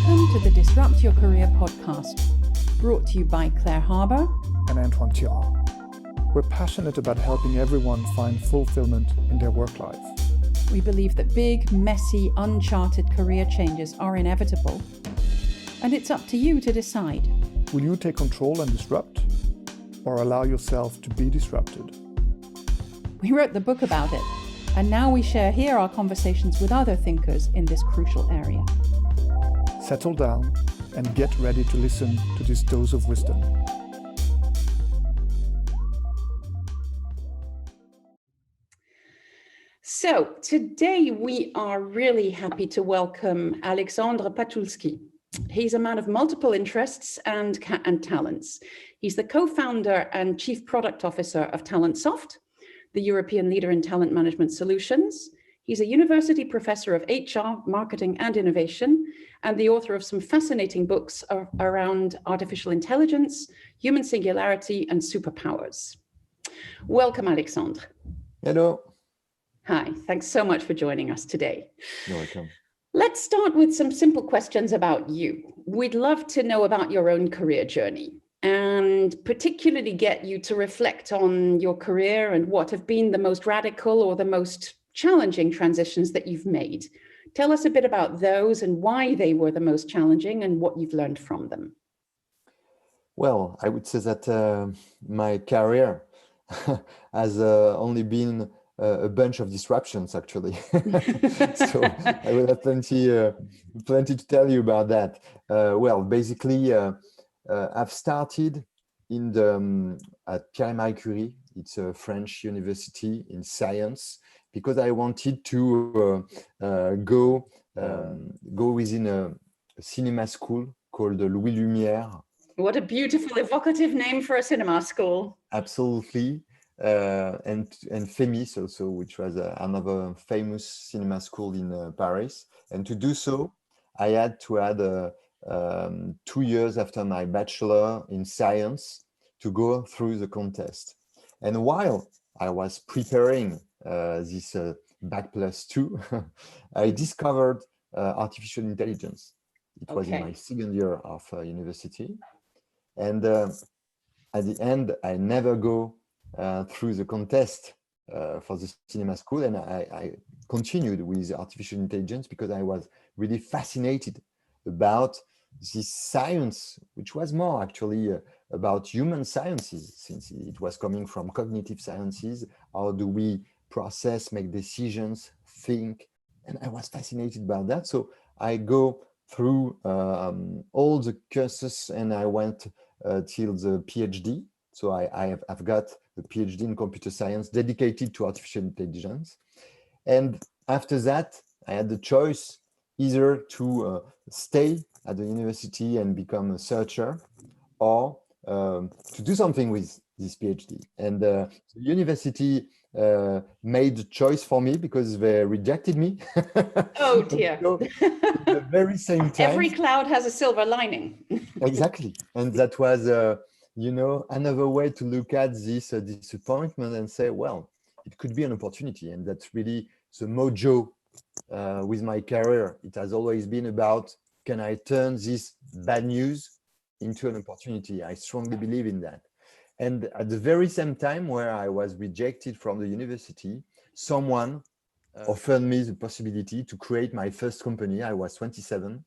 Welcome to the Disrupt Your Career podcast, brought to you by Claire Harbour and Antoine Tirant. We're passionate about helping everyone find fulfillment in their work life. We believe that big, messy, uncharted career changes are inevitable, and it's up to you to decide. Will you take control and disrupt, or allow yourself to be disrupted? We wrote the book about it, and now we share here our conversations with other thinkers in this crucial area. Settle down and get ready to listen to this dose of wisdom. So today we are really happy to welcome Alexandre Pachulski. He's a man of multiple interests and talents. He's the co-founder and chief product officer of Talentsoft, the European leader in talent management solutions. He's a university professor of HR, marketing, and innovation, and the author of some fascinating books around artificial intelligence, human singularity, and superpowers. Welcome, Alexandre. Hello. Hi, thanks so much for joining us today. You're welcome. Let's start with some simple questions about you. We'd love to know about your own career journey, and particularly get you to reflect on your career and what have been the most radical or the most challenging transitions that you've made. Tell us a bit about those and why they were the most challenging and what you've learned from them. Well, I would say that my career has only been a bunch of disruptions, actually. So I will have plenty to tell you about that. Well, basically, I've started at Paris Curie. It's a French university in science, because I wanted to go within a cinema school called Louis Lumière. What a beautiful, evocative name for a cinema school. Absolutely. And FEMIS also, which was another famous cinema school in Paris. And to do so, I had to add 2 years after my bachelor in science to go through the contest. And while I was preparing this bac plus 2, I discovered artificial intelligence. It was in my second year of university. And at the end, I never go through the contest for the cinema school. And I continued with artificial intelligence because I was really fascinated about this science, which was more actually about human sciences, since it was coming from cognitive sciences. How do we process, make decisions, think? And I was fascinated about that. So I go through all the courses and I went till the PhD. So I've got the PhD in computer science dedicated to artificial intelligence. And after that, I had the choice either to stay at the university and become a searcher, or to do something with this PhD. And the university made the choice for me because they rejected me. Oh dear. So, at the very same time. Every cloud has a silver lining. Exactly. And that was, another way to look at this disappointment and say, well, it could be an opportunity. And that's really the mojo with my career. It has always been about, can I turn this bad news into an opportunity? I strongly believe in that. And at the very same time where I was rejected from the university, someone offered me the possibility to create my first company. I was 27,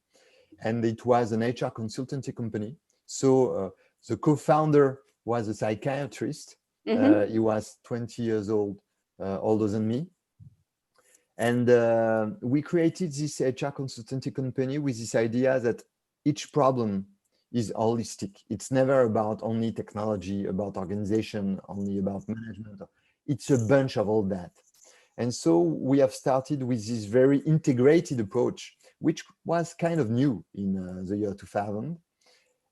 and it was an HR consultancy company. So the co-founder was a psychiatrist. Mm-hmm. He was 20 years old, older than me. And we created this HR consultancy company with this idea that each problem is holistic. It's never about only technology, about organization, only about management. It's a bunch of all that. And so we have started with this very integrated approach, which was kind of new in the year 2000.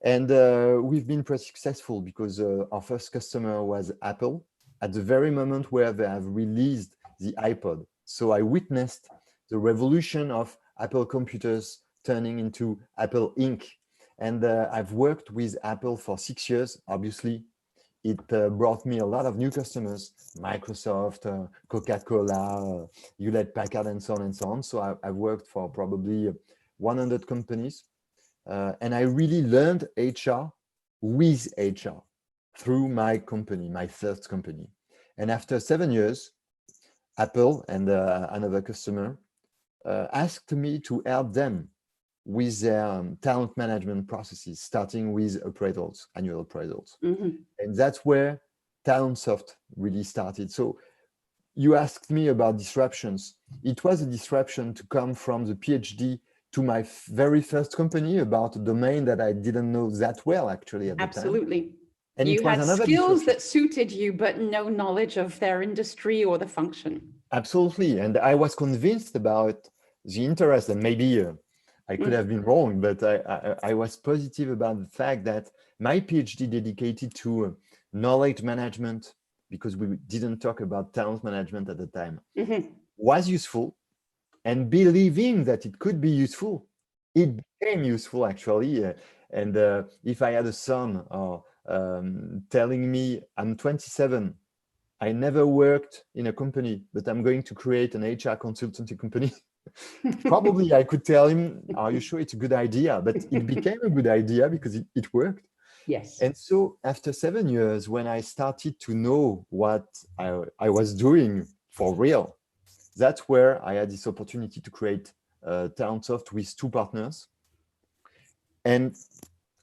And we've been pretty successful because our first customer was Apple at the very moment where they have released the iPod. So I witnessed the revolution of Apple computers turning into Apple Inc. And I've worked with Apple for 6 years. Obviously, it brought me a lot of new customers, Microsoft, Coca-Cola, Hewlett-Packard, and so on and so on. So I've worked for probably 100 companies. And I really learned HR with HR through my company, my first company. And after 7 years, Apple and another customer asked me to help them with their talent management processes, starting with appraisals, annual appraisals. And that's where Talentsoft really started. So you asked me about disruptions. It was a disruption to come from the PhD to my very first company about a domain that I didn't know that well, actually, at the time. Absolutely. And You it was had another skills disruption. that suited you, but no knowledge of their industry or the function. Absolutely. And I was convinced about the interest, and maybe I could have been wrong, but I was positive about the fact that my PhD dedicated to knowledge management, because we didn't talk about talent management at the time, was useful. And believing that it could be useful, it became useful, actually. And if I had a son telling me, I'm 27, I never worked in a company, but I'm going to create an HR consultancy company. Probably I could tell him, are you sure it's a good idea? But it became a good idea because it worked. Yes. And so after 7 years, when I started to know what I was doing for real, that's where I had this opportunity to create Talentsoft with 2 partners. And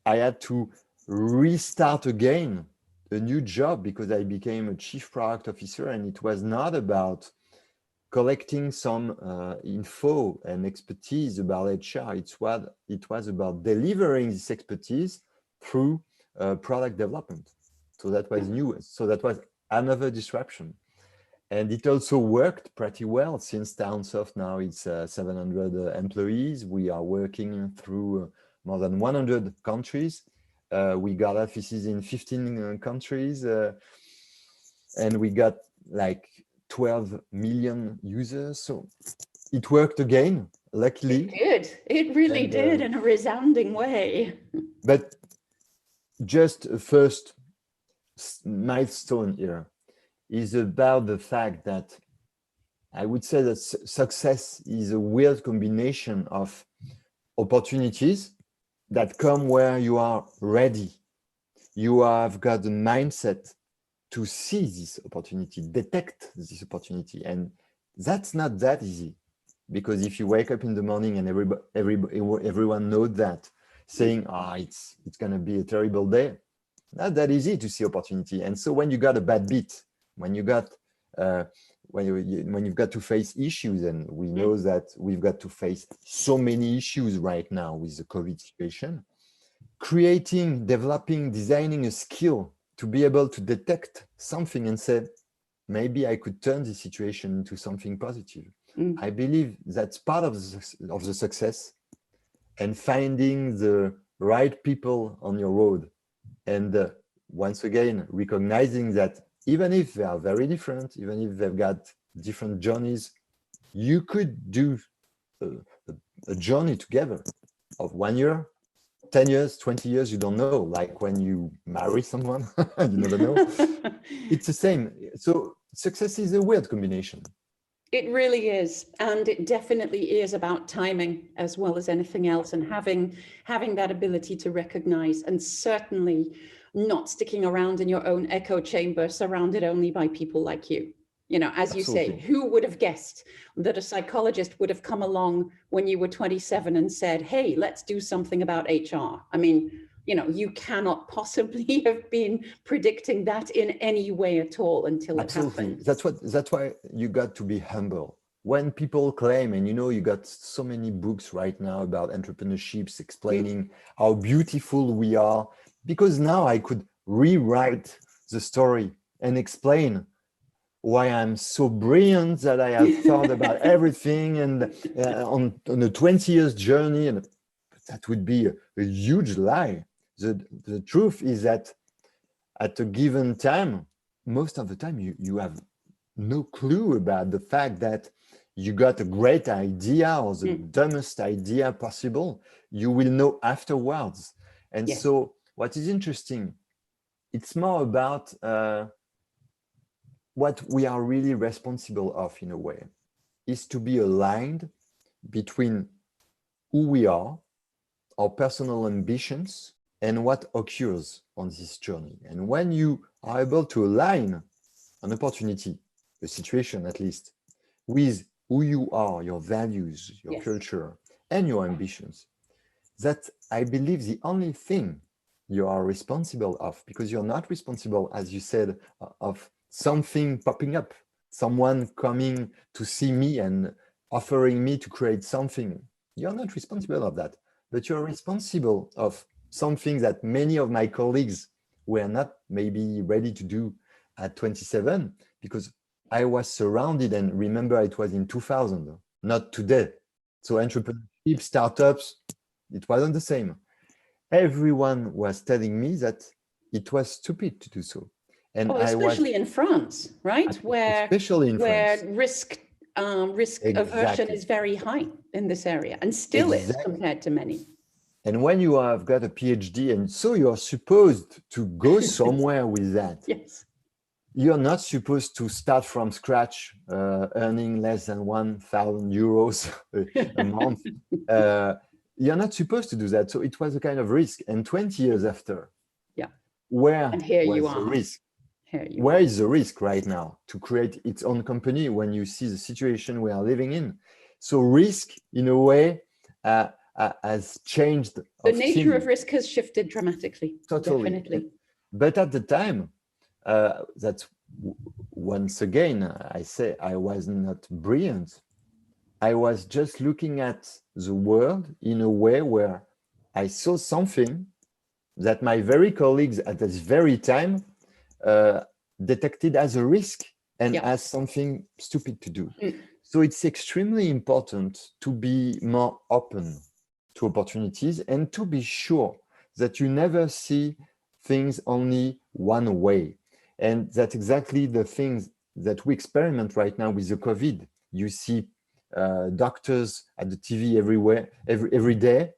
I had to restart again a new job because I became a chief product officer, and it was not about collecting some info and expertise about HR. It was about delivering this expertise through product development. So that was new. So that was another disruption. And it also worked pretty well since Talentsoft now it's 700 employees. We are working through more than 100 countries. We got offices in 15 countries, and we got like 12 million users. So it worked again, luckily. It did. It really did in a resounding way. But just a first milestone here is about the fact that I would say that success is a weird combination of opportunities that come where you are ready. You have got the mindset to see this opportunity, detect this opportunity. And that's not that easy, because if you wake up in the morning and everyone knows that, saying, it's going to be a terrible day, not that easy to see opportunity. And so when you got a bad beat, when you got when you've got to face issues, and we know that we've got to face so many issues right now with the COVID situation, creating, developing, designing a skill to be able to detect something and say, maybe I could turn this situation into something positive. I believe that's part of the success, and finding the right people on your road. And once again, recognizing that even if they are very different, even if they've got different journeys, you could do a journey together of 1 year, 10 years, 20 years, you don't know. Like when you marry someone, you never know. It's the same. So success is a weird combination. It really is. And it definitely is about timing as well as anything else, and having that ability to recognize, and certainly not sticking around in your own echo chamber, surrounded only by people like you. You know, as you say, who would have guessed that a psychologist would have come along when you were 27 and said, hey, let's do something about HR? I mean, you know, you cannot possibly have been predicting that in any way at all until it happened. That's why you got to be humble. When people claim, and you know, you got so many books right now about entrepreneurships explaining how beautiful we are, because now I could rewrite the story and explain why I'm so brilliant that I have thought about everything, and on a 20 years journey, and that would be a huge lie. The truth is that at a given time, most of the time, you have no clue about the fact that you got a great idea or the dumbest idea possible. You will know afterwards. And so what is interesting, it's more about what we are really responsible of, in a way, is to be aligned between who we are, our personal ambitions and what occurs on this journey. And when you are able to align an opportunity, a situation at least, with who you are, your values, your Yes. culture, and your ambitions, that I believe the only thing you are responsible of, because you're not responsible, as you said, of something popping up, someone coming to see me and offering me to create something. You're not responsible of that, but you're responsible of something that many of my colleagues were not maybe ready to do at 27, because I was surrounded, and remember, it was in 2000, not today. So entrepreneurship, startups, it wasn't the same. Everyone was telling me that it was stupid to do so. And especially in France, right? Especially in France. risk aversion is very high in this area, and still is compared to many. And when you have got a PhD, and so you're supposed to go somewhere with that. Yes. You're not supposed to start from scratch, earning less than 1,000 euros a month. You're not supposed to do that. So it was a kind of risk. And 20 years after, where was the risk? Where is the risk right now to create its own company when you see the situation we are living in? So risk, in a way, has changed. The nature of risk has shifted dramatically. Totally. Definitely. But at the time, that once again, I say I was not brilliant. I was just looking at the world in a way where I saw something that my very colleagues at this very time detected as a risk and as something stupid to do. So it's extremely important to be more open to opportunities and to be sure that you never see things only one way. And that's exactly the things that we experiment right now with the COVID. You see doctors at the TV everywhere, every day,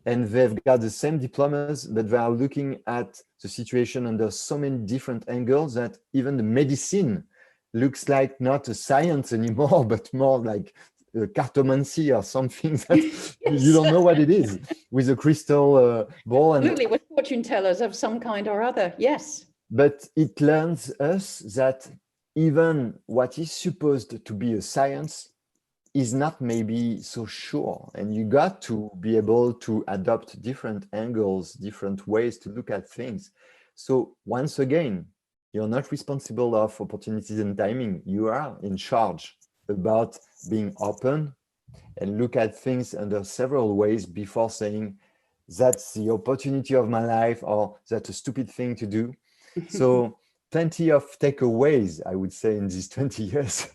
and they've got the same diplomas, but they are looking at the situation under so many different angles that even the medicine looks like not a science anymore, but more like cartomancy or something that you don't know what it is, with a crystal ball. Absolutely, with fortune tellers of some kind or other, yes. But it learns us that even what is supposed to be a science is not maybe so sure. And you got to be able to adopt different angles, different ways to look at things. So once again, you're not responsible of opportunities and timing. You are in charge about being open and look at things under several ways before saying, that's the opportunity of my life, or that's a stupid thing to do. So plenty of takeaways, I would say, in these 20 years.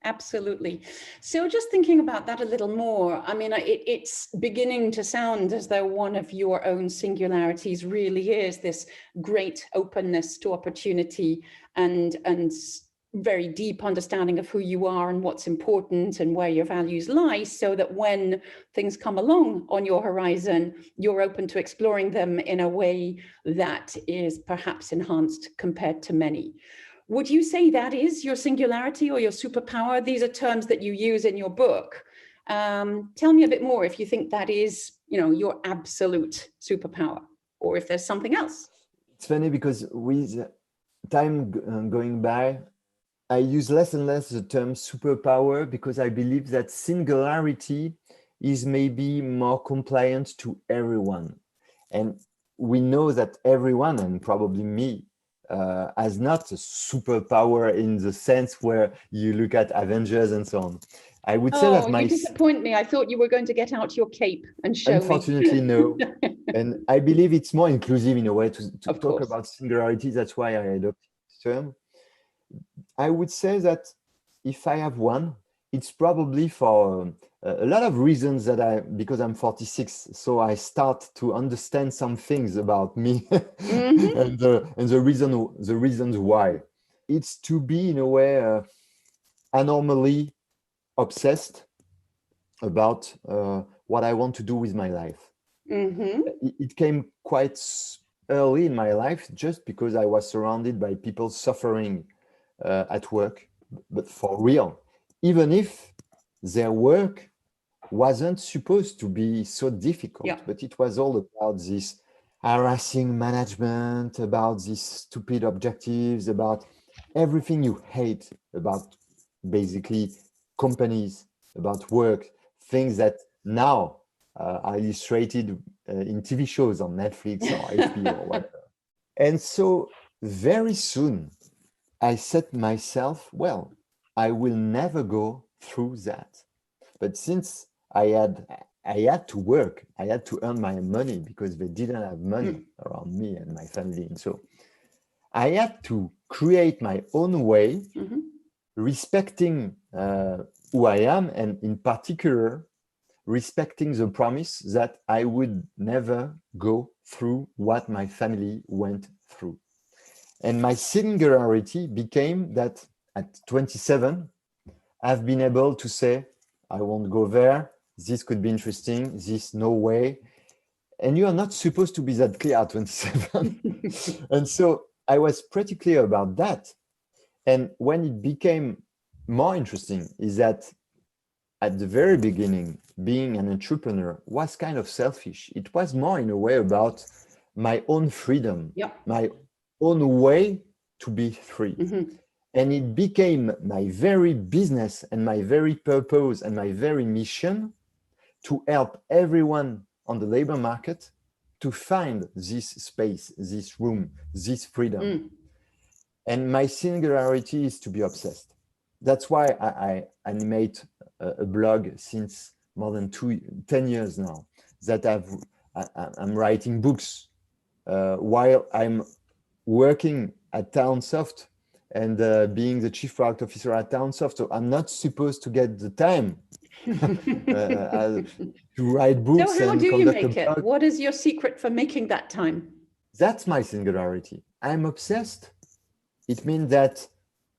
Absolutely. So just thinking about that a little more, I mean, it's beginning to sound as though one of your own singularities really is this great openness to opportunity and very deep understanding of who you are and what's important and where your values lie, so that when things come along on your horizon, you're open to exploring them in a way that is perhaps enhanced compared to many. Would you say that is your singularity or your superpower? These are terms that you use in your book. Tell me a bit more if you think that is, your absolute superpower, or if there's something else. It's funny because with time going by, I use less and less the term superpower, because I believe that singularity is maybe more compliant to everyone. And we know that everyone, and probably me, has not a superpower in the sense where you look at Avengers and so on. I would say that you disappoint me. I thought you were going to get out your cape and show Unfortunately, me. no. And I believe it's more inclusive in a way to talk course. about singularity. That's why I adopted this term. I would say that if I have one, it's probably for a lot of reasons because I'm 46, so I start to understand some things about me and the reasons why. It's to be in a way anormally obsessed about what I want to do with my life. It came quite early in my life, just because I was surrounded by people suffering at work, but for real, even if their work wasn't supposed to be so difficult, Yeah. but it was all about this harassing management, about these stupid objectives, about everything you hate about basically companies, about work, things that now are illustrated in TV shows on Netflix or HBO or whatever. And so very soon I said myself, well, I will never go through that. But since I had to work, I had to earn my money because they didn't have money around me and my family. And so I had to create my own way, respecting who I am, and in particular, respecting the promise that I would never go through what my family went through. And my singularity became that at 27, I've been able to say, I won't go there. This could be interesting. This, no way. And you are not supposed to be that clear at 27. And so I was pretty clear about that. And when it became more interesting is that at the very beginning, being an entrepreneur was kind of selfish. It was more in a way about my own freedom, my own way to be free. And it became my very business and my very purpose and my very mission to help everyone on the labor market to find this space, this room, this freedom. And my singularity is to be obsessed. That's why I animate a blog since more than 10 years now, that I'm writing books while I'm working at Talentsoft and being the chief product officer at Talentsoft. So I'm not supposed to get the time to write books. So how do you make it? What is your secret for making that time? That's my singularity. I'm obsessed. It means that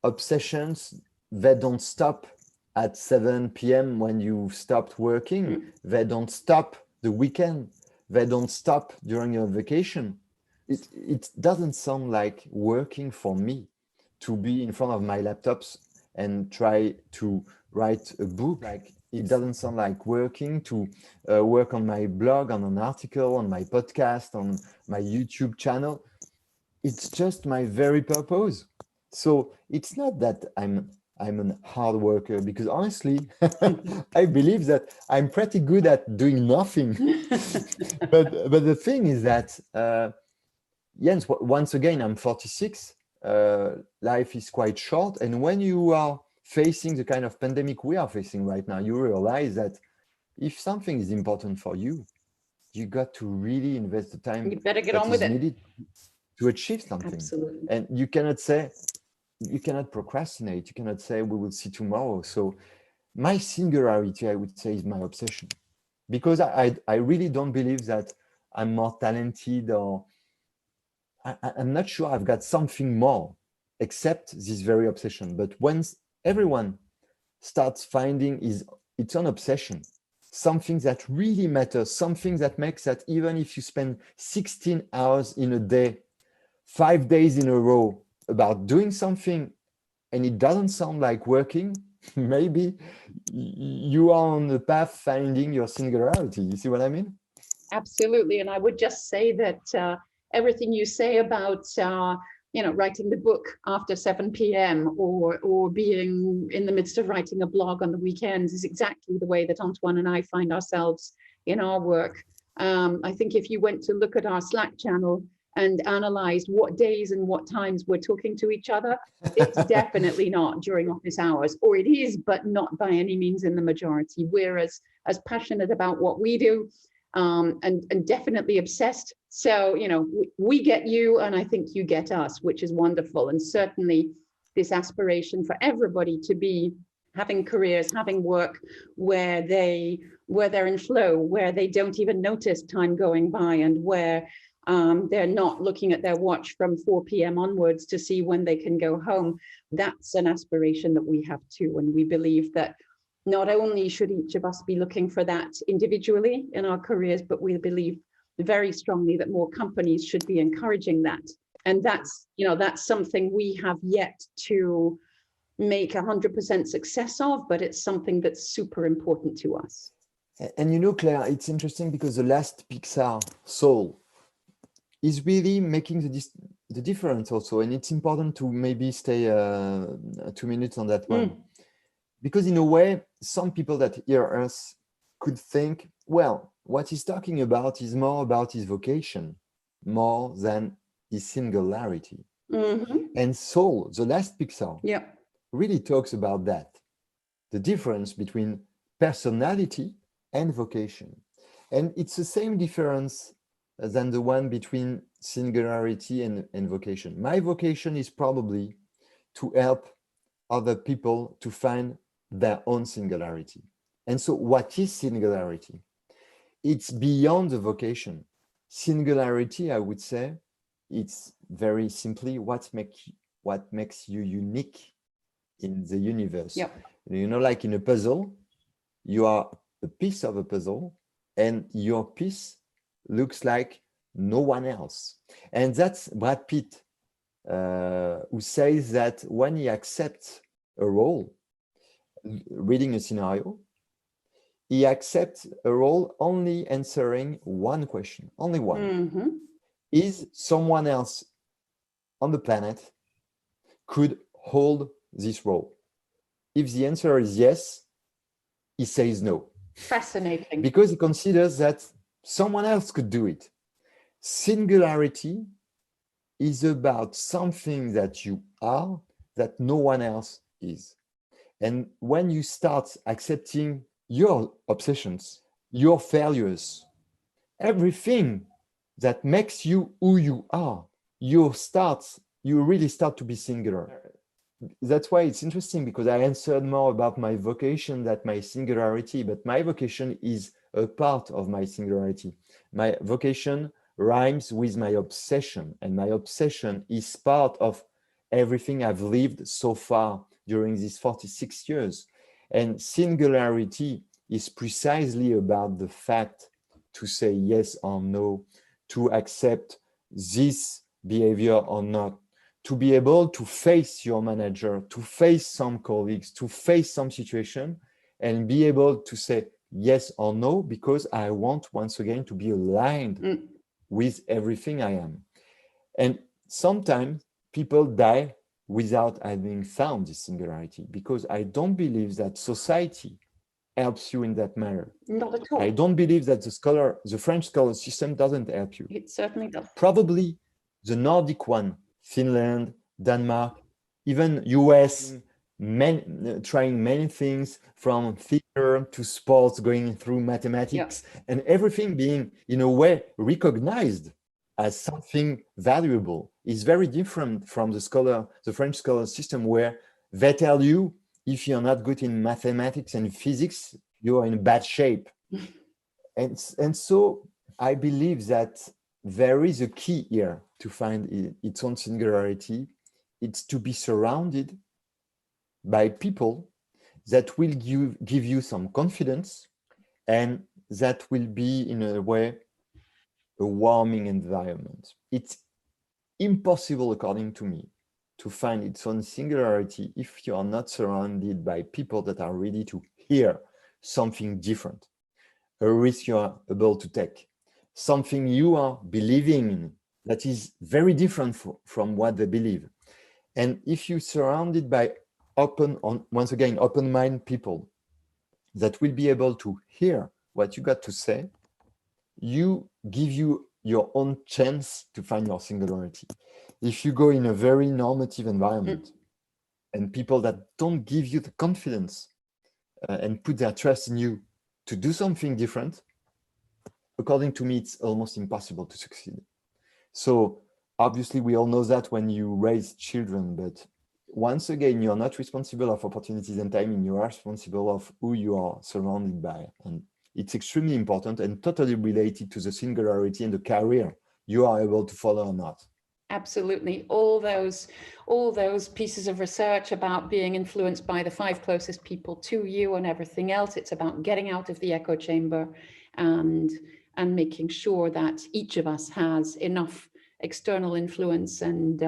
obsessions, they don't stop at 7 p.m. when you stopped working. They don't stop the weekend. They don't stop during your vacation. It doesn't sound like working for me to be in front of my laptops and try to write a book. Like, it doesn't sound like working to work on my blog, on an article, on my podcast, on my YouTube channel. It's just my very purpose. So it's not that I'm a hard worker, because honestly, I believe that I'm pretty good at doing nothing. but the thing is that, Jens, once again, I'm 46. Life is quite short. And when you are facing the kind of pandemic we are facing right now, you realize that if something is important for you, you got to really invest the time. You better get on with it to achieve something. Absolutely. And you cannot procrastinate. You cannot say we will see tomorrow. So my singularity, I would say, is my obsession, because I really don't believe that I'm more talented, or I'm not sure I've got something more except this very obsession. But once everyone starts finding its own obsession, something that really matters, something that makes that even if you spend 16 hours in a day, 5 days in a row about doing something, and it doesn't sound like working, maybe you are on the path finding your singularity. You see what I mean? Absolutely. And I would just say that everything you say about writing the book after 7 p.m. or being in the midst of writing a blog on the weekends is exactly the way that Antoine and I find ourselves in our work. I think if you went to look at our Slack channel and analyzed what days and what times we're talking to each other, it's definitely not during office hours, or it is, but not by any means in the majority. We're as passionate about what we do, and definitely obsessed. So, we get you, and I think you get us, which is wonderful. And certainly this aspiration for everybody to be having careers, having work where they're in flow, where they don't even notice time going by, and where they're not looking at their watch from 4 p.m. onwards to see when they can go home. That's an aspiration that we have too. And we believe that not only should each of us be looking for that individually in our careers, but we believe very strongly that more companies should be encouraging that. And that's something we have yet to make 100% success of, but it's something that's super important to us. And you know, Claire, it's interesting because the last Pixar, Soul, is really making the difference also. And it's important to maybe stay 2 minutes on that one. Because in a way, some people that hear us could think, well, what he's talking about is more about his vocation, more than his singularity. And Soul, the last Pixar, really talks about that, the difference between personality and vocation. And it's the same difference than the one between singularity and vocation. My vocation is probably to help other people to find their own singularity. And so what is singularity? It's beyond the vocation. Singularity, I would say, it's very simply what makes you unique in the universe. You know, like in a puzzle, you are a piece of a puzzle and your piece looks like no one else. And that's Brad Pitt, who says that when he accepts a role, reading a scenario, he accepts a role only answering one question, only one. Is someone else on the planet could hold this role? If the answer is yes, he says no. Fascinating. Because he considers that someone else could do it. Singularity is about something that you are that no one else is. And when you start accepting your obsessions, your failures, everything that makes you who you are, you really start to be singular. That's why it's interesting, because I answered more about my vocation than my singularity, but my vocation is a part of my singularity. My vocation rhymes with my obsession, and my obsession is part of everything I've lived so far during these 46 years. And singularity is precisely about the fact to say yes or no, to accept this behavior or not, to be able to face your manager, to face some colleagues, to face some situation, and be able to say yes or no, because I want, once again, to be aligned with everything I am. And sometimes people die without having found this singularity, because I don't believe that society helps you in that manner. Not at all. I don't believe that the French scholar system doesn't help you. It certainly does. Probably the Nordic one, Finland, Denmark, even US, trying many things from theater to sports, going through mathematics, and everything being in a way recognized as something valuable, is very different from the French scholar system, where they tell you if you're not good in mathematics and physics, you're in bad shape. And so I believe that there is a key here to find its own singularity. It's to be surrounded by people that will give you some confidence, and that will be, in a way, a warming environment. It's impossible, according to me, to find its own singularity if you are not surrounded by people that are ready to hear something different, a risk you are able to take, something you are believing in that is very different from what they believe. And if you're surrounded by open-minded people that will be able to hear what you got to say, you give you your own chance to find your singularity. If you go in a very normative environment and people that don't give you the confidence and put their trust in you to do something different, according to me, it's almost impossible to succeed. So obviously we all know that when you raise children, but once again, you're not responsible of opportunities and timing, you are responsible of who you are surrounded by. And it's extremely important and totally related to the singularity and the career you are able to follow or not. Absolutely. All those pieces of research about being influenced by the 5 closest people to you and everything else, it's about getting out of the echo chamber and making sure that each of us has enough external influence and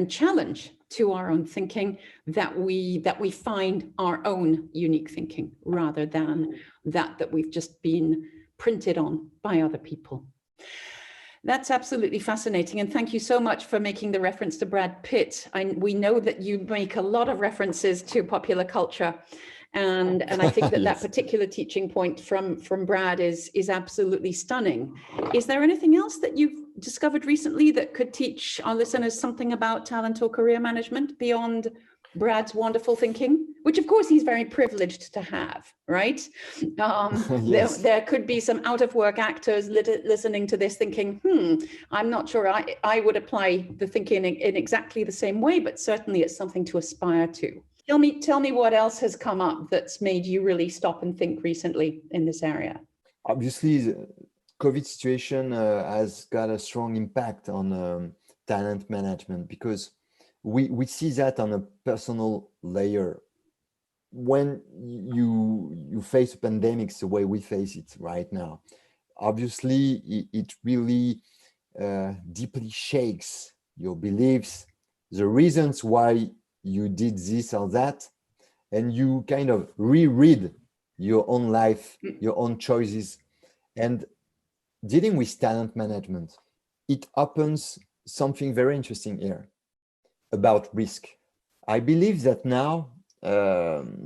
challenge to our own thinking, that we find our own unique thinking rather than that we've just been printed on by other people. That's absolutely fascinating. And thank you so much for making the reference to Brad Pitt. We know that you make a lot of references to popular culture. And I think that Yes. that particular teaching point from Brad is absolutely stunning. Is there anything else that you've discovered recently that could teach our listeners something about talent or career management beyond Brad's wonderful thinking, which of course he's very privileged to have, right? Yes. There could be some out of work actors listening to this thinking, I'm not sure I would apply the thinking in exactly the same way, but certainly it's something to aspire to. Tell me what else has come up that's made you really stop and think recently in this area. Obviously, the COVID situation has got a strong impact on talent management, because we see that on a personal layer. When you face pandemics the way we face it right now, obviously it really deeply shakes your beliefs, the reasons why you did this or that, and you kind of reread your own life, your own choices. And dealing with talent management, it opens something very interesting here about risk. I believe that now,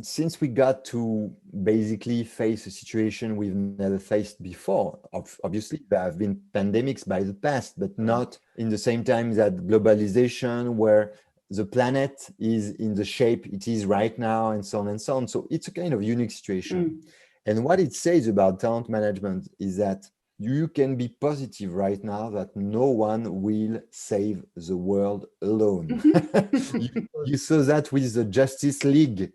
since we got to basically face a situation we've never faced before, obviously there have been pandemics by the past, but not in the same time that globalization, where the planet is in the shape it is right now, and so on and so on. So it's a kind of unique situation. And what it says about talent management is that you can be positive right now that no one will save the world alone. You saw that with the Justice League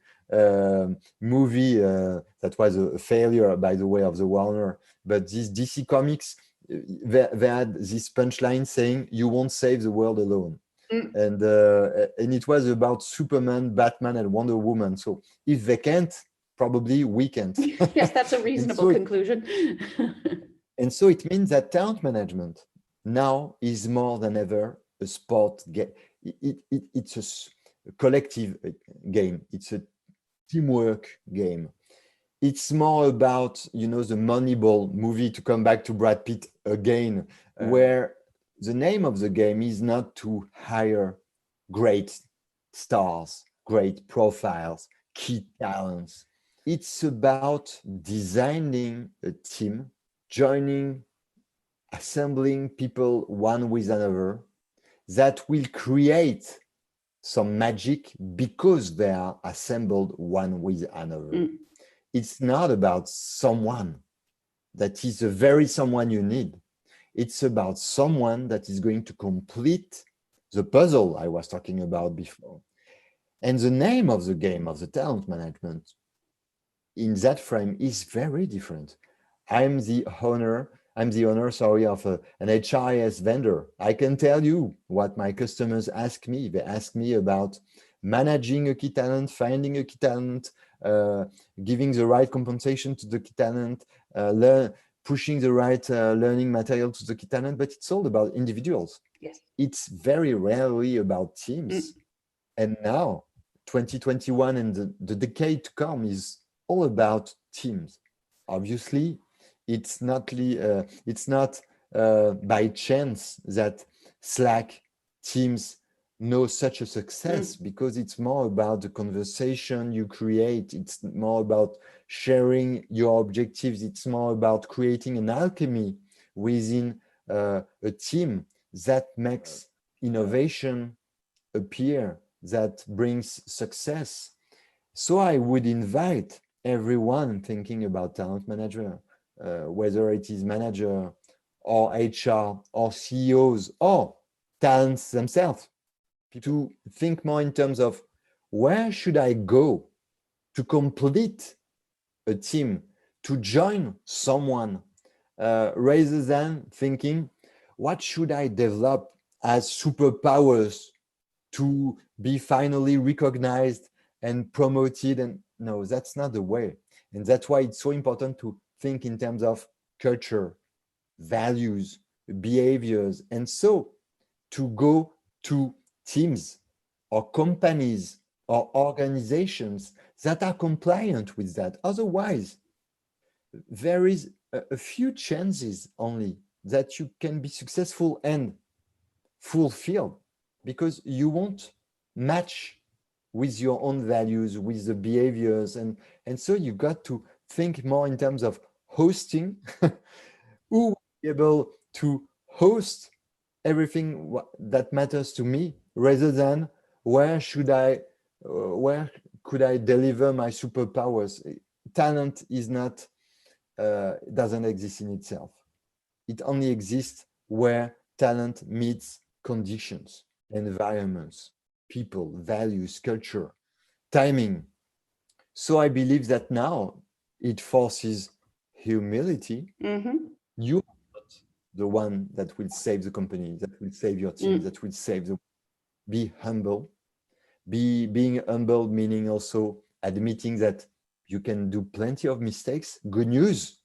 movie that was a failure, by the way, of the Warner. But this DC Comics, they had this punchline saying, "You won't save the world alone." And it was about Superman, Batman, and Wonder Woman. So if they can't, probably we can't. Yes, that's a reasonable conclusion. And so it means that talent management now is more than ever a sport game. It's a collective game. It's a teamwork game. It's more about, the Moneyball movie, to come back to Brad Pitt again, where the name of the game is not to hire great stars, great profiles, key talents. It's about designing a team, joining, assembling people one with another, that will create some magic because they are assembled one with another. It's not about someone that is the very someone you need. It's about someone that is going to complete the puzzle I was talking about before. And the name of the game of the talent management in that frame is very different. I'm the owner, of an HRIS vendor. I can tell you what my customers ask me. They ask me about managing a key talent, finding a key talent, giving the right compensation to the key talent, pushing the right learning material to the key talent, but it's all about individuals. Yes. It's very rarely about teams. And now, 2021 and the decade to come is all about teams. Obviously, it's not by chance that Slack teams know such a success, because it's more about the conversation you create. It's more about sharing your objectives. It's more about creating an alchemy within a team that makes innovation appear, that brings success. So I would invite everyone thinking about talent manager, whether it is manager or HR or CEOs or talents themselves, to think more in terms of where should I go to complete a team, to join someone, rather than thinking, what should I develop as superpowers to be finally recognized and promoted? And no, that's not the way. And that's why it's so important to think in terms of culture, values, behaviors, and so to go to teams or companies or organizations that are compliant with that. Otherwise, there is a few chances only that you can be successful and fulfilled, because you won't match with your own values, with the behaviors. And so you got to think more in terms of hosting, who will be able to host everything that matters to me, rather than where could I deliver my superpowers. Talent is not, doesn't exist in itself. It only exists where talent meets conditions, environments, people, values, culture, timing. So I believe that now it forces humility. You are not the one that will save the company, that will save your team, that will save the. Be humble. Being humble meaning also admitting that you can do plenty of mistakes. Good news,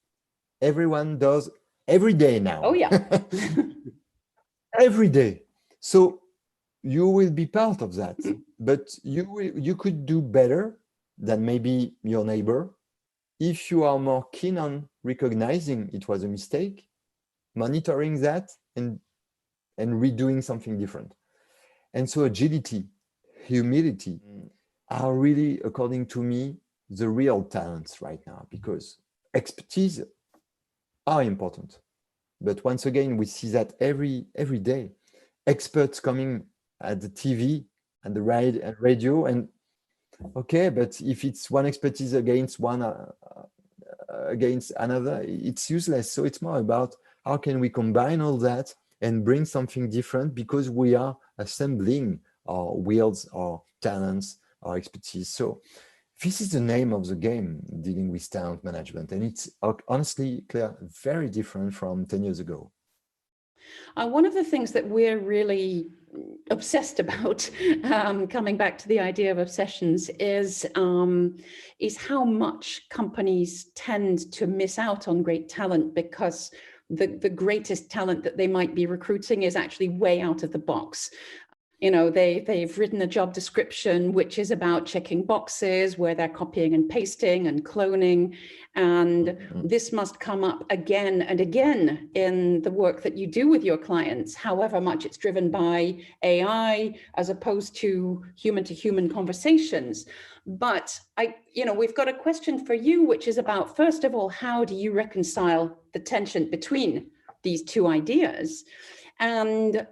everyone does every day now. Oh yeah. Every day. So you will be part of that, but you could do better than maybe your neighbor if you are more keen on recognizing it was a mistake, monitoring that, and redoing something different. And so agility, humility are really, according to me, the real talents right now, because expertise are important. But once again, we see that every day, experts coming at the TV and the radio, and okay, but if it's one expertise against against another, it's useless. So it's more about how can we combine all that and bring something different, because we are assembling our wheels, our talents, our expertise. So this is the name of the game, dealing with talent management. And it's honestly, Claire, very different from 10 years ago. One of the things that we're really obsessed about, coming back to the idea of obsessions, is how much companies tend to miss out on great talent, because the greatest talent that they might be recruiting is actually way out of the box. You know, they've written a job description which is about checking boxes, where they're copying and pasting and cloning. And this must come up again and again in the work that you do with your clients, however much it's driven by AI as opposed to human conversations. But we've got a question for you, which is about, first of all, how do you reconcile the tension between these two ideas? And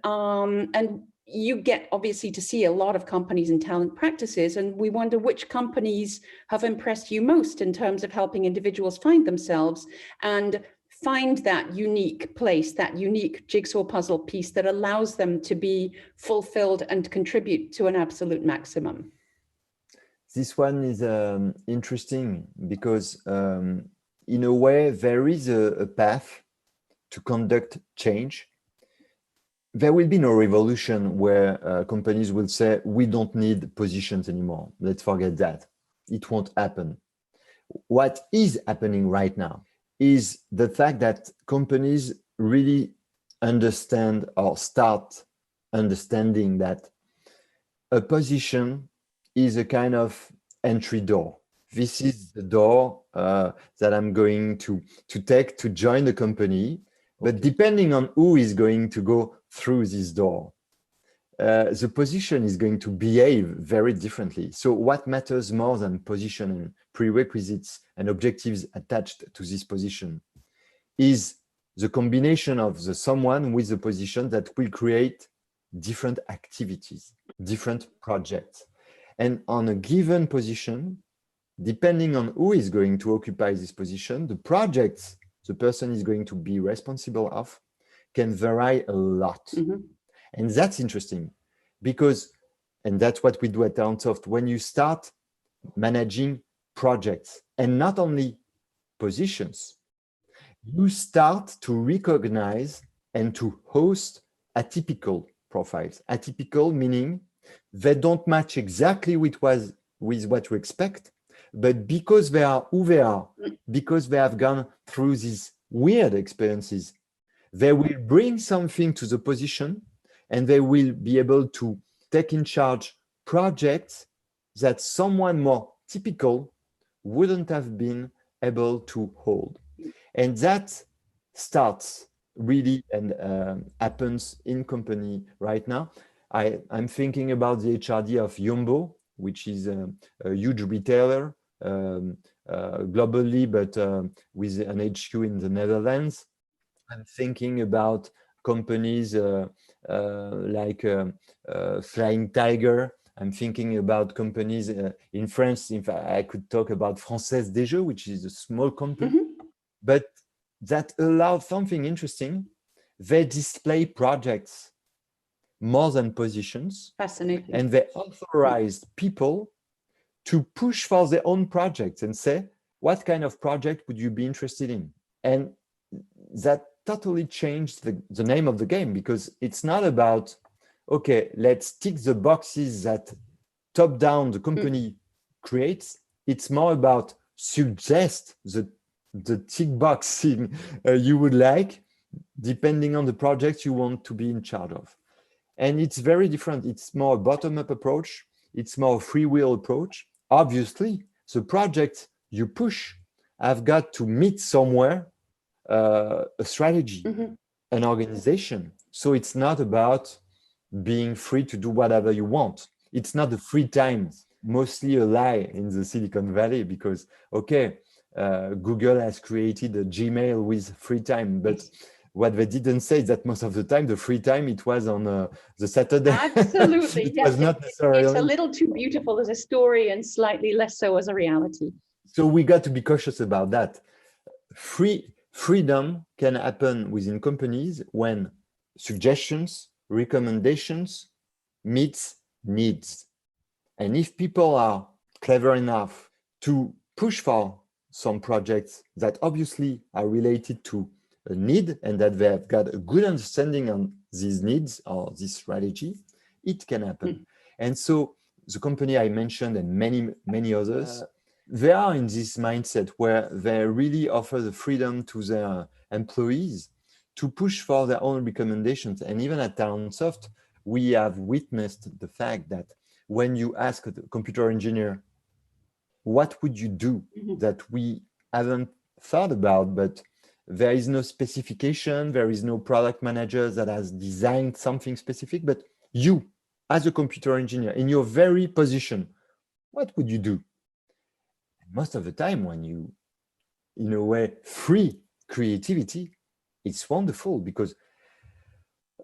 you get obviously to see a lot of companies and talent practices, and we wonder which companies have impressed you most in terms of helping individuals find themselves and find that unique place, that unique jigsaw puzzle piece that allows them to be fulfilled and contribute to an absolute maximum. This one is interesting because in a way, there is a path to conduct change. There will be no revolution where companies will say, we don't need positions anymore. Let's forget that. It won't happen. What is happening right now is the fact that companies really understand or start understanding that a position is a kind of entry door. This is the door that I'm going to take to join the company. But depending on who is going to go through this door, the position is going to behave very differently. So what matters more than position and prerequisites and objectives attached to this position is the combination of the someone with the position that will create different activities, different projects. And on a given position, depending on who is going to occupy this position, the projects the person is going to be responsible of can vary a lot. Mm-hmm. And that's interesting because, and that's what we do at Talentsoft, when you start managing projects and not only positions, you start to recognize and to host atypical profiles. Atypical meaning they don't match exactly with what you expect, but because they are who they are, because they have gone through these weird experiences, they will bring something to the position and they will be able to take in charge projects that someone more typical wouldn't have been able to hold. And that starts really and happens in company right now. I'm thinking about the HRD of Jumbo, which is a huge retailer globally, but with an HQ in the Netherlands. I'm thinking about companies like Flying Tiger. I'm thinking about companies in France. In fact, I could talk about Française des Jeux, which is a small company, but that allowed something interesting. They display projects more than positions. Fascinating. And they authorized people to push for their own projects and say, what kind of project would you be interested in? And that totally changed the name of the game, because it's not about, okay, let's tick the boxes that top down the company creates. It's more about suggest the tick boxing you would like, depending on the project you want to be in charge of. And it's very different. It's more a bottom-up approach. It's more a free will approach. Obviously, the project you push have got to meet somewhere a strategy, an organization. So it's not about being free to do whatever you want. It's not the free time, mostly a lie in the Silicon Valley, because, okay, Google has created a Gmail with free time, but what they didn't say is that most of the time, the free time, it was on the Saturday. Absolutely. It yes. was not necessarily. It's a little too beautiful as a story and slightly less so as a reality. So we got to be cautious about that. Freedom can happen within companies when suggestions, recommendations meets needs. And if people are clever enough to push for some projects that obviously are related to a need and that they have got a good understanding on these needs or this strategy, it can happen. And so the company I mentioned and many others, they are in this mindset where they really offer the freedom to their employees to push for their own recommendations. And even at Talentsoft, we have witnessed the fact that when you ask a computer engineer, what would you do that we haven't thought about, but there is no specification, there is no product manager that has designed something specific, but you, as a computer engineer, in your very position, what would you do? Most of the time, when you, in a way, free creativity, it's wonderful, because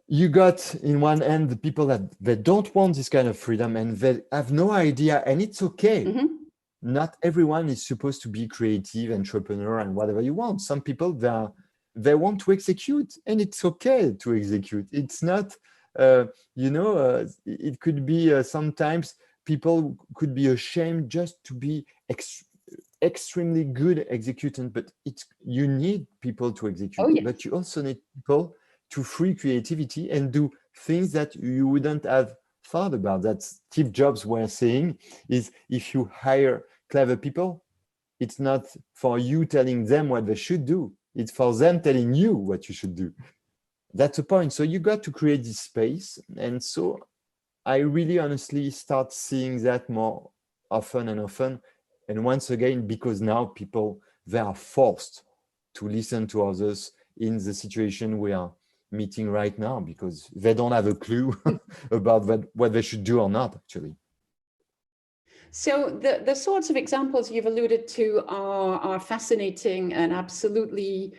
you got in one end the people that they don't want this kind of freedom and they have no idea, and it's okay. Not everyone is supposed to be creative, entrepreneur, and whatever you want. Some people, they want to execute, and it's okay to execute. It's not, it could be sometimes people could be ashamed just to be extremely good executant, but you need people to execute, but you also need people to free creativity and do things that you wouldn't have thought about. That Steve Jobs were saying is, if you hire clever people, it's not for you telling them what they should do, it's for them telling you what you should do. That's the point. So you got to create this space. And so I really honestly start seeing that more often and often. And once again, because now people, they are forced to listen to others in the situation we are meeting right now, because they don't have a clue about what they should do or not, actually. So the sorts of examples you've alluded to are fascinating and absolutely,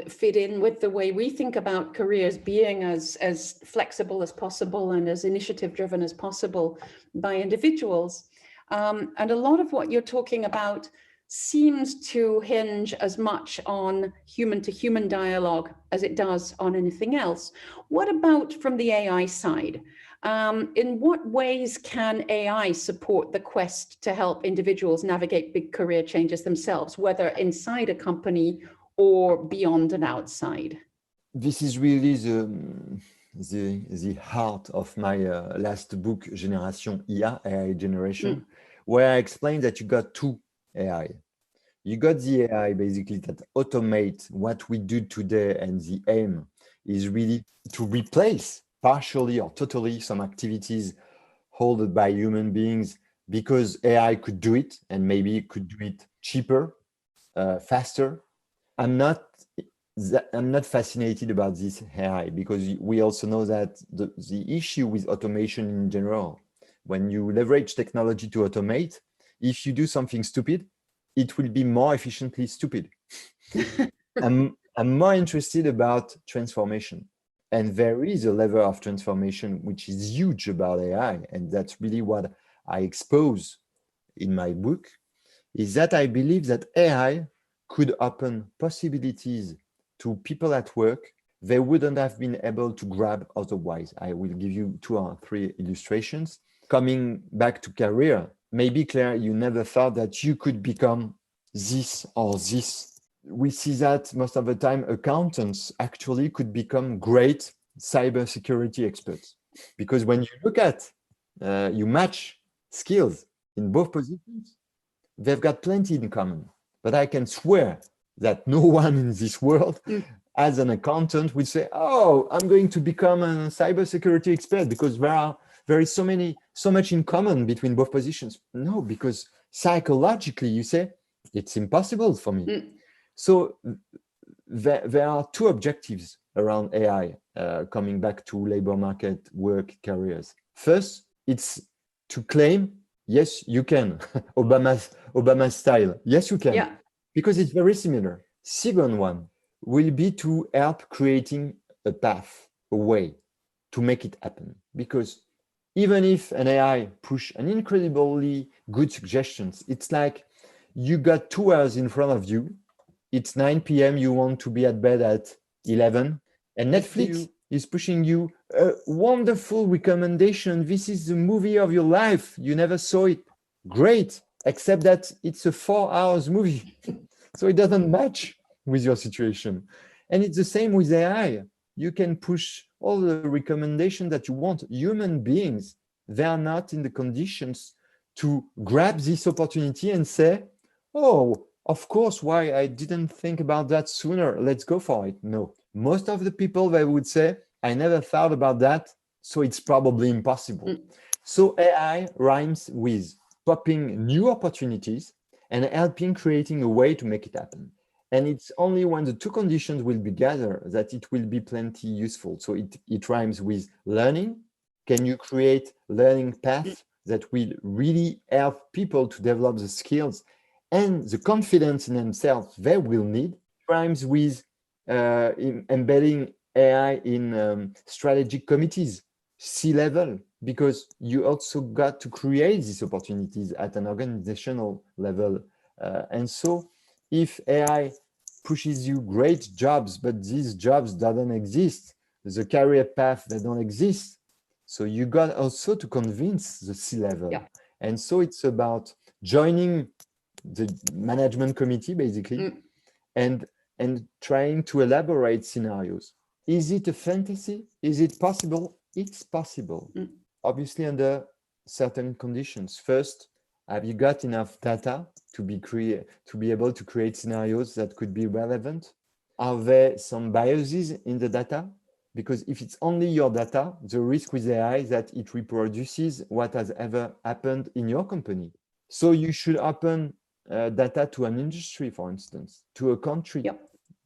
fit in with the way we think about careers being as flexible as possible and as initiative driven as possible by individuals. And a lot of what you're talking about seems to hinge as much on human to human dialogue as it does on anything else. What about from the AI side? In what ways can AI support the quest to help individuals navigate big career changes themselves, whether inside a company or beyond and outside? This is really the heart of my last book, Génération IA, AI Generation, where I explained that you got two AI. You got the AI basically that automate what we do today, and the aim is really to replace partially or totally some activities held by human beings because AI could do it, and maybe it could do it cheaper, faster. I'm not fascinated about this AI, because we also know that the issue with automation in general, when you leverage technology to automate, if you do something stupid, it will be more efficiently stupid. I'm more interested about transformation. And there is a level of transformation which is huge about AI. And that's really what I expose in my book, is that I believe that AI could open possibilities to people at work they wouldn't have been able to grab otherwise. I will give you 2 or 3 illustrations. Coming back to career, maybe, Claire, you never thought that you could become this or this. We see that most of the time accountants actually could become great cybersecurity experts. Because when you look at, you match skills in both positions, they've got plenty in common. But I can swear that no one in this world, as an accountant, would say, oh, I'm going to become a cybersecurity expert because there is so much in common between both positions. No, because psychologically you say, it's impossible for me. So there are 2 objectives around AI, coming back to labor market, work, careers. First, it's to claim, yes, you can. Obama style. Yes, you can. Yeah. Because it's very similar. Second one will be to help creating a path, a way to make it happen. Because even if an AI push an incredibly good suggestions, it's like you got 2 hours in front of you. It's 9 p.m. You want to be at bed at 11, and Netflix is pushing you a wonderful recommendation. This is the movie of your life. You never saw it. Great, except that it's a 4 hours movie. So it doesn't match with your situation. And it's the same with AI. You can push all the recommendations that you want. Human beings, they are not in the conditions to grab this opportunity and say, oh, of course, why I didn't think about that sooner. Let's go for it. No, most of the people, they would say, I never thought about that, so it's probably impossible. So AI rhymes with popping new opportunities and helping creating a way to make it happen. And it's only when the 2 conditions will be gathered that it will be plenty useful. So it rhymes with learning. Can you create learning paths that will really help people to develop the skills and the confidence in themselves they will need? It rhymes with embedding AI in strategic committees, C-level, because you also got to create these opportunities at an organizational level. And so if AI pushes you great jobs, but these jobs don't exist, the career path, they don't exist. So you got also to convince the C-level. Yeah. And so it's about joining the management committee, basically, and trying to elaborate scenarios. Is it a fantasy? Is it possible? It's possible. Obviously, under certain conditions. First, have you got enough data to be able to create scenarios that could be relevant? Are there some biases in the data? Because if it's only your data, the risk with AI is that it reproduces what has ever happened in your company. So you should open data to an industry, for instance, to a country,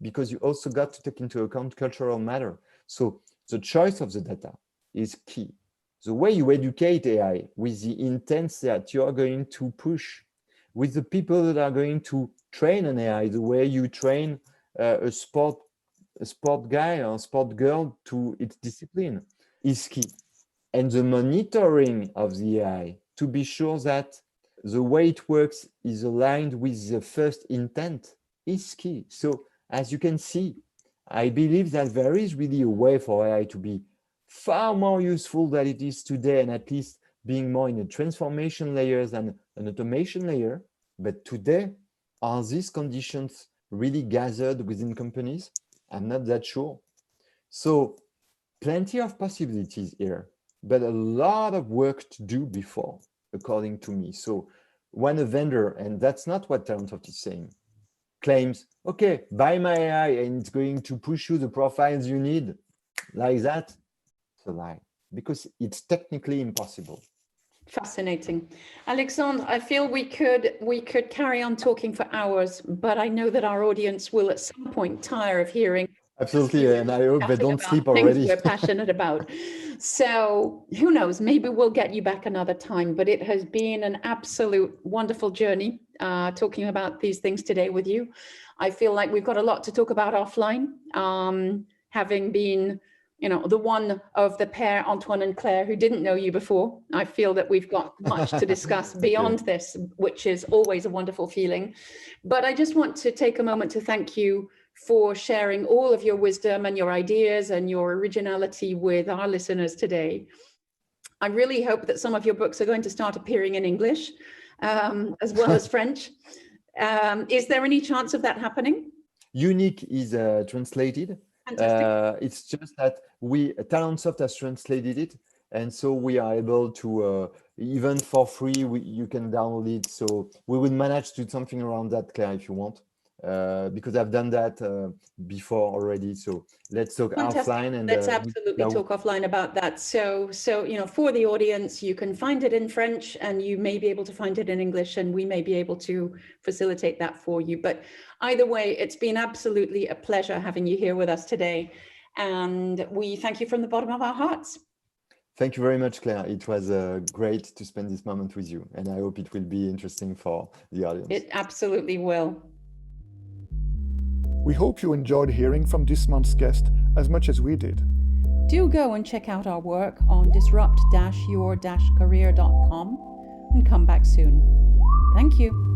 because you also got to take into account cultural matter. So the choice of the data is key. The way you educate AI with the intent that you are going to push, with the people that are going to train an AI, the way you train a sport guy or sport girl to its discipline is key. And the monitoring of the AI to be sure that the way it works is aligned with the first intent is key. So as you can see, I believe that there is really a way for AI to be far more useful than it is today, and at least being more in a transformation layer than an automation layer. But today, are these conditions really gathered within companies? I'm not that sure. So plenty of possibilities here, but a lot of work to do before, according to me. So when a vendor, and that's not what Talentsoft is saying, claims, okay, buy my AI and it's going to push you the profiles you need, like that, it's a lie, because it's technically impossible. Fascinating. Alexandre, I feel we could carry on talking for hours, but I know that our audience will at some point tire of hearing. Absolutely, and I hope they don't sleep Things already. we're passionate about. So who knows, maybe we'll get you back another time, but it has been an absolute wonderful journey talking about these things today with you. I feel like we've got a lot to talk about offline, having been the one of the pair, Antoine and Claire, who didn't know you before. I feel that we've got much to discuss beyond this, which is always a wonderful feeling. But I just want to take a moment to thank you for sharing all of your wisdom and your ideas and your originality with our listeners today. I really hope that some of your books are going to start appearing in English, as well as French. Is there any chance of that happening? Unique is translated. It's just that Talentsoft has translated it, and so we are able to even for free you can download it. So we will manage to do something around that, Claire, if you want, because I've done that before already. So let's talk offline, and let's absolutely talk offline about that. So for the audience, you can find it in French, and you may be able to find it in English, and we may be able to facilitate that for you. But either way, it's been absolutely a pleasure having you here with us today, and we thank you from the bottom of our hearts. Thank you very much, Claire. It was great to spend this moment with you, and I hope it will be interesting for the audience. It absolutely will. We hope you enjoyed hearing from this month's guest as much as we did. Do go and check out our work on disrupt-your-career.com and come back soon. Thank you.